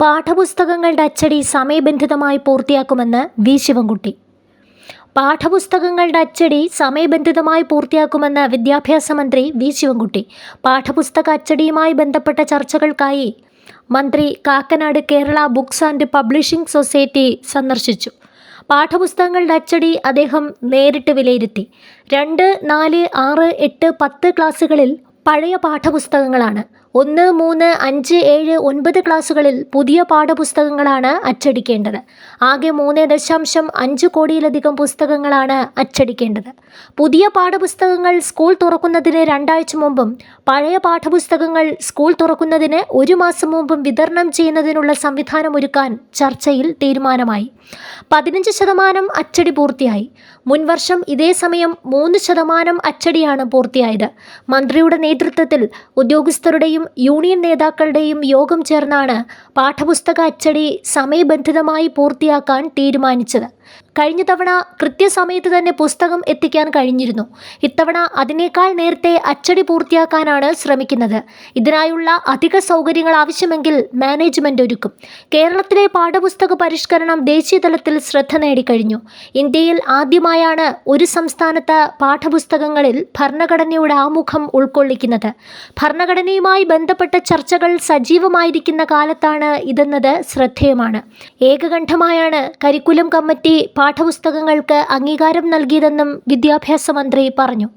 പാഠപുസ്തകങ്ങളുടെ അച്ചടി സമയബന്ധിതമായി പൂർത്തിയാക്കുമെന്ന് വി ശിവൻകുട്ടി. പാഠപുസ്തകങ്ങളുടെ അച്ചടി സമയബന്ധിതമായി പൂർത്തിയാക്കുമെന്ന് വിദ്യാഭ്യാസ മന്ത്രി വി ശിവൻകുട്ടി. പാഠപുസ്തക അച്ചടിയുമായി ബന്ധപ്പെട്ട ചർച്ചകൾക്കായി മന്ത്രി Kakkanad Kerala books and publishing society സന്ദർശിച്ചു. പാഠപുസ്തകങ്ങളുടെ അച്ചടി അദ്ദേഹം നേരിട്ട് വിലയിരുത്തി. 2, 4, 6, 8, 10 ക്ലാസ്സുകളിൽ പഴയ പാഠപുസ്തകങ്ങളാണ്. 1, 3, 5, 7, 9 ക്ലാസ്സുകളിൽ പുതിയ പാഠപുസ്തകങ്ങളാണ് അച്ചടിക്കേണ്ടത്. ആകെ 3.5 കോടിയിലധികം പുസ്തകങ്ങളാണ് അച്ചടിക്കേണ്ടത്. പുതിയ പാഠപുസ്തകങ്ങൾ സ്കൂൾ തുറക്കുന്നതിന് 2 ആഴ്ച മുമ്പും പഴയ പാഠപുസ്തകങ്ങൾ സ്കൂൾ തുറക്കുന്നതിന് 1 മാസം മുമ്പും വിതരണം ചെയ്യുന്നതിനുള്ള സംവിധാനമൊരുക്കാൻ ചർച്ചയിൽ തീരുമാനമായി. 15% അച്ചടി പൂർത്തിയായി. മുൻവർഷം ഇതേ സമയം 3% അച്ചടിയാണ് പൂർത്തിയായത്. മന്ത്രിയുടെ നേതൃത്വത്തിൽ ഉദ്യോഗസ്ഥരുടെയും യൂണിയൻ നേതാക്കളുടെയും യോഗം ചേർന്നാണ് പാഠപുസ്തക അച്ചടി സമയബന്ധിതമായി പൂർത്തിയാക്കാൻ തീരുമാനിച്ചത്. കഴിഞ്ഞ തവണ കൃത്യസമയത്ത് തന്നെ പുസ്തകം എത്തിക്കാൻ കഴിഞ്ഞിരുന്നു. ഇത്തവണ അതിനേക്കാൾ നേരത്തെ അച്ചടി പൂർത്തിയാക്കാനാണ് ശ്രമിക്കുന്നത്. ഇതിനായുള്ള അധിക സൗകര്യങ്ങൾ ആവശ്യമെങ്കിൽ മാനേജ്മെന്റ് ഒരുക്കും. കേരളത്തിലെ പാഠപുസ്തക പരിഷ്കരണം ദേശീയ തലത്തിൽ ശ്രദ്ധ നേടിക്കഴിഞ്ഞു. ഇന്ത്യയിൽ ആദ്യമായാണ് ഒരു സംസ്ഥാനത്ത് പാഠപുസ്തകങ്ങളിൽ ഭരണഘടനയുടെ ആമുഖം ഉൾക്കൊള്ളിക്കുന്നത്. ഭരണഘടനയുമായി ബന്ധപ്പെട്ട ചർച്ചകൾ സജീവമായിരിക്കുന്ന കാലത്താണ് ഇതെന്നത് ശ്രദ്ധേയമാണ്. ഏകകണ്ഠമായാണ് കരിക്കുലം കമ്മിറ്റി പാഠപുസ്തകങ്ങൾക്ക് അംഗീകാരം നൽകിയതെന്നും വിദ്യാഭ്യാസ മന്ത്രി പറഞ്ഞു.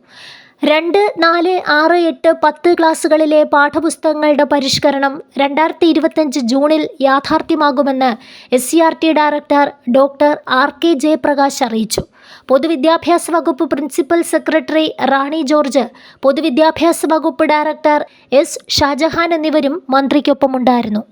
2, 4, 6, 8, 10 ക്ലാസ്സുകളിലെ പാഠപുസ്തകങ്ങളുടെ പരിഷ്കരണം 2025 ജൂണിൽ യാഥാർത്ഥ്യമാകുമെന്ന് SCERT director doctor RK Jayaprakash അറിയിച്ചു. പൊതുവിദ്യാഭ്യാസ വകുപ്പ് പ്രിൻസിപ്പൽ സെക്രട്ടറി റാണി ജോർജ്, പൊതുവിദ്യാഭ്യാസ വകുപ്പ് ഡയറക്ടർ S ഷാജഹാൻ എന്നിവരും മന്ത്രിക്കൊപ്പമുണ്ടായിരുന്നു.